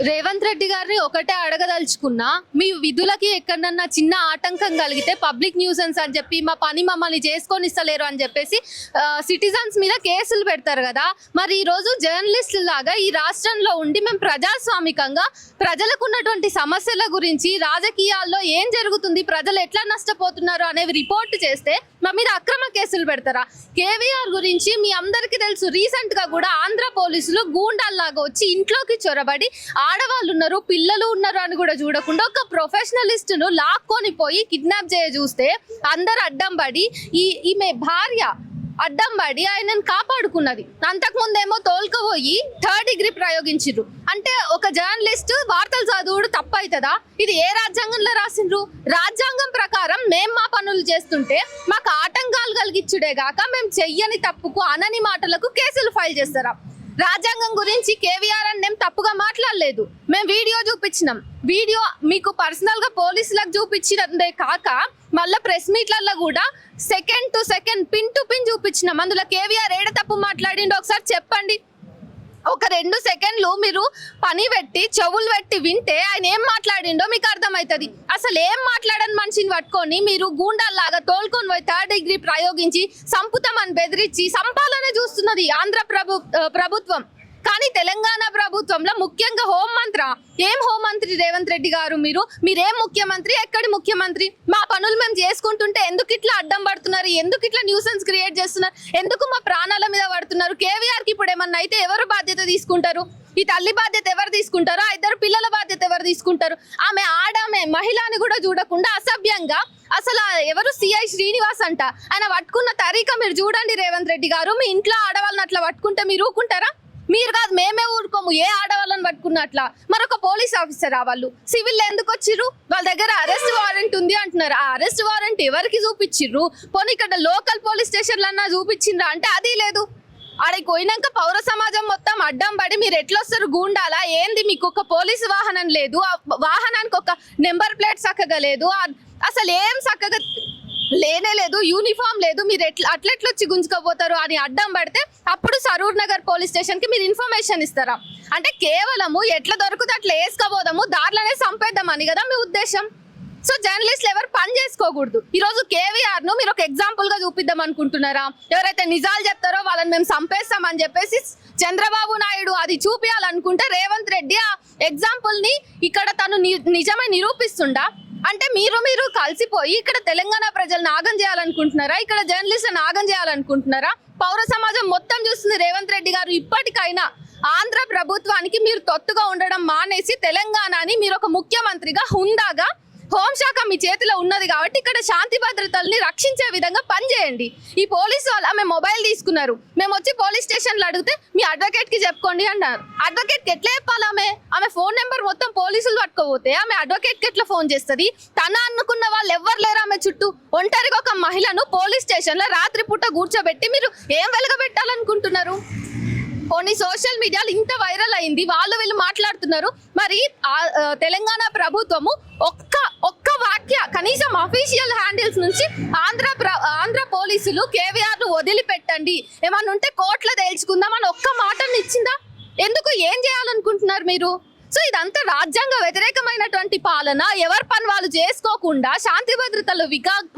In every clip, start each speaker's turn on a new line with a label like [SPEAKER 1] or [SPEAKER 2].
[SPEAKER 1] రేవంత్ రెడ్డి గారిని ఒకటే అడగదలుచుకున్నా, మీ విధులకి ఎక్కడన్నా చిన్న ఆటంకం కలిగితే పబ్లిక్ న్యూసెన్స్ అని చెప్పి మా పని మమ్మల్ని చేసుకొని ఇస్తలేరు అని చెప్పేసి సిటిజన్స్ మీద కేసులు పెడతారు కదా. మరి ఈరోజు జర్నలిస్టు లాగా ఈ రాష్ట్రంలో ఉండి మేము ప్రజాస్వామికంగా ప్రజలకు ఉన్నటువంటి సమస్యల గురించి, రాజకీయాల్లో ఏం జరుగుతుంది, ప్రజలు ఎట్లా నష్టపోతున్నారు అనేవి రిపోర్ట్ చేస్తే మా మీద అక్రమ కేసులు పెడతారా? కేవీఆర్ గురించి మీ అందరికీ తెలుసు. రీసెంట్ గా కూడా ఆంధ్ర పోలీసులు గూండాల్లాగా వచ్చి ఇంట్లోకి చొరబడి ఆడవాళ్ళు ఉన్నారు, పిల్లలు ఉన్నారు అని కూడా చూడకుండా ఒక ప్రొఫెషనలిస్ట్ ను లాక్కొని పోయి కిడ్నాప్ చేయ చూస్తే అందరు అడ్డం పడి ఈమె భార్య అడ్డం పడి ఆయనను కాపాడుకున్నది. అంతకుముందేమో తోలుకపోయి 3rd డిగ్రీ ప్రయోగించారు. అంటే ఒక జర్నలిస్ట్ వార్తలు చదువుడు తప్పవుతుందా? ఇది ఏ రాజ్యాంగంలో రాసిండ్రు? రాజ్యాంగం ప్రకారం మేము మా పనులు చేస్తుంటే మాకు ఆటంకాలు కలిగించుడే గాక మేము చెయ్యని తప్పుకు, అనని మాటలకు కేసులు ఫైల్ చేస్తారా? రాజ్యాంగం గురించి కేవీఆర్ అని మేము తప్పుగా మాట్లాడలేదు. మేము వీడియో చూపించినాం. వీడియో మీకు పర్సనల్ గా పోలీసులకు చూపించినదే కాక మళ్ళీ ప్రెస్ మీట్లలో కూడా second to second, pin to pin చూపించినాం. అందులో కేవీఆర్ ఏడ తప్పు మాట్లాడిండో ఒకసారి చెప్పండి. ఒక 2 సెకండ్లు మీరు పని పెట్టి చెవులు పెట్టి వింటే ఆయన ఏం మాట్లాడిండో మీకు అర్థమవుతుంది. అసలు ఏం మాట్లాడని మనిషిని పట్టుకొని మీరు గూండాల్లాగా తోలుకొని పోయి 3rd డిగ్రీ ప్రయోగించి సంపుతామని బెదిరించి సంపాలనే చూస్తున్నది ఆంధ్ర ప్రభుత్వం. కానీ తెలంగాణ ప్రభుత్వంలో ముఖ్యంగా హోంమంత్రి, ఏం హోంమంత్రి రేవంత్ రెడ్డి గారు? మీరేం ముఖ్యమంత్రి? ఎక్కడి ముఖ్యమంత్రి? మా పనులు మేము చేసుకుంటుంటే ఎందుకు ఇట్లా అడ్డం పడుతున్నారు? ఎందుకు ఇట్లా న్యూసెన్స్ క్రియేట్ చేస్తున్నారు? ఎందుకు మా ప్రాణాల మీద పడుతున్నారు? కేవీఆర్ కి ఇప్పుడు ఏమన్నా అయితే ఎవరు బాధ్యత తీసుకుంటారు? ఈ తల్లి బాధ్యత ఎవరు తీసుకుంటారు? ఆ 2 పిల్లల బాధ్యత ఎవరు తీసుకుంటారు? ఆమె మహిళ అని కూడా చూడకుండా అసభ్యంగా అసలు ఎవరు సిఐ శ్రీనివాస్ అంట, ఆయన పట్టుకున్న తరీకా మీరు చూడండి. రేవంత్ రెడ్డి గారు మీ ఇంట్లో ఆడవాళ్ళని అట్లా పట్టుకుంటే మీరు ఊరుకుంటారా? మీరు కాదు, మేమే ఊరుకోము. ఏ ఆడవాళ్ళని పట్టుకున్నట్లా మరొక పోలీస్ ఆఫీసర్ వాళ్ళు సివిల్ ఎందుకు వచ్చిర్రు? వాళ్ళ దగ్గర అరెస్ట్ వారెంట్ ఉంది అంటున్నారు. ఆ అరెస్ట్ వారెంట్ ఎవరికి చూపించిర్రు? పోనీ ఇక్కడ లోకల్ పోలీస్ స్టేషన్లన్నా చూపించిండ్రా అంటే అది లేదు. ఆడికి పోయినాక పౌర సమాజం మొత్తం అడ్డం పడి మీరు ఎట్లొస్తారు? గూండాలా ఏంది? మీకు ఒక పోలీసు వాహనం లేదు, ఆ వాహనానికి ఒక నెంబర్ ప్లేట్ చక్కగా లేదు, అసలు ఏం చక్కగా లేనే లేదు, యూనిఫామ్ లేదు, మీరు అట్లెట్లొచ్చి గుంజుకోపోతారు అని అడ్డం పడితే అప్పుడు సరూర్ నగర్ పోలీస్ స్టేషన్ కి మీరు ఇన్ఫర్మేషన్ ఇస్తారా? అంటే కేవలము ఎట్లా దొరుకుతే అట్లా వేసుకోబోదాము, దాంట్లోనే చంపేద్దామని కదా మీ ఉద్దేశం. సో జర్నలిస్టులు ఎవరు పని చేసుకోకూడదు. ఈ రోజు కేవీఆర్ ను మీరు ఒక ఎగ్జాంపుల్ గా చూపిద్దాం అనుకుంటున్నారా? ఎవరైతే నిజాలు చెప్తారో వాళ్ళని మేము చంపేస్తామని చెప్పేసి చంద్రబాబు నాయుడు అది చూపించాలనుకుంటే రేవంత్ రెడ్డి ఆ ఎగ్జాంపుల్ ని ఇక్కడ తను నిజమే నిరూపిస్తుండా? అంటే మీరు కలిసిపోయి ఇక్కడ తెలంగాణ ప్రజలను ఆగం చేయాలనుకుంటున్నారా? ఇక్కడ జర్నలిస్టులను ఆగం చేయాలనుకుంటున్నారా? పౌర సమాజం మొత్తం చూస్తుంది. రేవంత్ రెడ్డి గారు ఇప్పటికైనా ఆంధ్ర ప్రభుత్వానికి మీరు తొత్తుగా ఉండడం మానేసి తెలంగాణని మీరు ఒక ముఖ్యమంత్రిగా హుందాగా, హోంశాఖ మీ చేతిలో ఉన్నది కాబట్టి ఇక్కడ శాంతి భద్రతల్ని రక్షించే విధంగా పనిచేయండి. ఈ పోలీసు వాళ్ళు ఆమె మొబైల్ తీసుకున్నారు, మేము వచ్చి పోలీస్ స్టేషన్లో అడిగితే మీ అడ్వకేట్ కి చెప్పుకోండి అన్నారు. అడ్వకేట్ కి ఎట్లా చెప్పాలి? ఆమె ఫోన్ నెంబర్ మొత్తం పోలీసులు పట్టుకోపోతే ఆమె అడ్వకేట్ కి ఎట్లా ఫోన్ చేస్తుంది? తన అనుకున్న వాళ్ళు ఎవ్వరు లేరు ఆమె చుట్టూ. ఒంటరిగా ఒక మహిళను పోలీస్ స్టేషన్ లో రాత్రి పూట కూర్చోబెట్టి మీరు ఏం వెలగబెట్టాలనుకుంటున్నారు? కొన్ని సోషల్ మీడియాలో ఇంత వైరల్ అయింది, వీళ్ళు మాట్లాడుతున్నారు. మరి తెలంగాణ ప్రభుత్వము ఒక్క వాక్య కనీసం అఫీషియల్ హ్యాండిల్స్ నుంచి ఆంధ్ర పోలీసులు కేవీఆర్ ను వదిలిపెట్టండి, ఏమన్నా ఉంటే కోర్టులో తేల్చుకుందాం అని ఒక్క మాటను ఇచ్చిందా? ఎందుకు? ఏం చేయాలనుకుంటున్నారు మీరు? సో ఇదంతా రాజ్యాంగ వ్యతిరేకమైనటువంటి పాలన. ఎవరి పని వాళ్ళు చేసుకోకుండా శాంతి భద్రతలు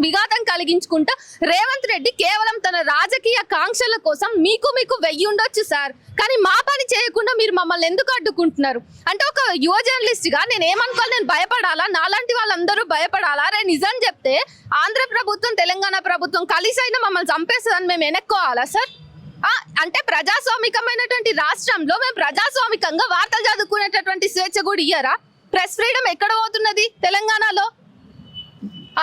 [SPEAKER 1] విఘాతం కలిగించుకుంటా రేవంత్ రెడ్డి కేవలం తన రాజకీయ కాంక్షల కోసం మీకు వెయ్యి ఉండొచ్చు సార్, కానీ మా పని చేయకుండా మీరు మమ్మల్ని ఎందుకు అడ్డుకుంటున్నారు? అంటే ఒక యువ జర్నలిస్ట్ గా నేను ఏమనుకోవాలి? నేను భయపడాలా? నాలాంటి వాళ్ళందరూ భయపడాలా? రే నిజం చెప్తే ఆంధ్ర ప్రభుత్వం తెలంగాణ ప్రభుత్వం కలిసి అయినా మమ్మల్ని చంపేస్తుందని మేము వెనక్కోవాలా సార్? అంటే ప్రజాస్వామికమైనటువంటి రాష్ట్రంలో మేము ప్రజాస్వామికంగా వార్తలు చదువుకునేటటువంటి స్వేచ్ఛ కూడా ఇయ్యారా? ప్రెస్ ఫ్రీడమ్ ఎక్కడ పోతున్నది తెలంగాణలో?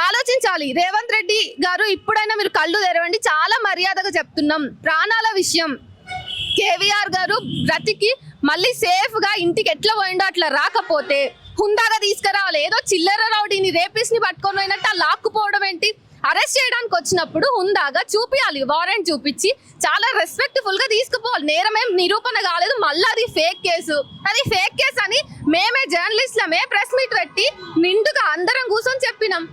[SPEAKER 1] ఆలోచించాలి రేవంత్ రెడ్డి గారు. ఇప్పుడైనా మీరు కళ్ళు తెరవండి. చాలా మర్యాదగా చెప్తున్నాం, ప్రాణాల విషయం. కేవీఆర్ గారు బ్రతికి మళ్ళీ సేఫ్ గా ఇంటికి ఎట్లా పోయిండో అట్లా రాకపోతే హుందాగా తీసుకురావాలి. ఏదో చిల్లర రౌడీని, రేపిస్ట్ ని పట్టుకొని పోయినట్టు లాక్కుపోవడం ఏంటి? అరెస్ట్ చేయడానికి వచ్చినప్పుడు హుందాగా చూపించాలి, వారెంట్ చూపించి చాలా రెస్పెక్ట్ఫుల్ గా తీసుకుపోవాలి. నేరమేం నిరూపణ కాలేదు, మళ్ళీ అది ఫేక్ కేసు అని మేమే జర్నలిస్టులమే ప్రెస్ మీట్ పెట్టి నిండుగా అందరం కూర్చొని చెప్పినాం.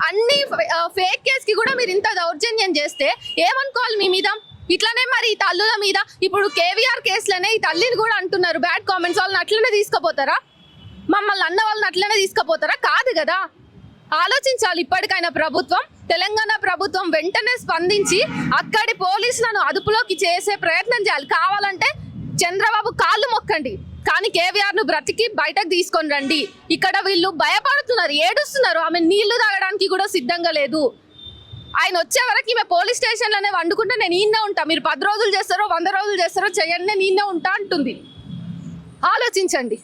[SPEAKER 1] అన్ని ఫేక్ కేసుకి కూడా మీరు ఇంత దౌర్జన్యం చేస్తే ఏమనుకోవాలి మీ మీద? ఇట్లానే మరి ఈ తల్లుల మీద ఇప్పుడు కేవీఆర్ కేసులనే ఈ తల్లిని కూడా అంటున్నారు బ్యాడ్ కామెంట్స్, వాళ్ళని అట్లనే తీసుకుపోతారా? మమ్మల్ని అన్న వాళ్ళని అట్లనే తీసుకుపోతారా? కాదు కదా. ఆలోచించాలి ఇప్పటికైనా ప్రభుత్వం, తెలంగాణ ప్రభుత్వం వెంటనే స్పందించి అక్కడి పోలీసులను అదుపులోకి చేసే ప్రయత్నం చేయాలి. కావాలంటే చంద్రబాబు కాళ్ళు మొక్కండి, కానీ కేవీఆర్ ను బ్రతికి బయటకు తీసుకొని రండి. ఇక్కడ వీళ్ళు భయపడుతున్నారు, ఏడుస్తున్నారు. ఆమె నీళ్లు తాగడానికి కూడా సిద్ధంగా లేదు. ఆయన వచ్చే వరకు ఈమె పోలీస్ స్టేషన్లోనే వండుకుంటే నేను ఈయనే ఉంటా, మీరు 10 రోజులు చేస్తారో 100 రోజులు చేస్తారో చేయండి, నేను ఈయనే ఉంటా అంటుంది. ఆలోచించండి.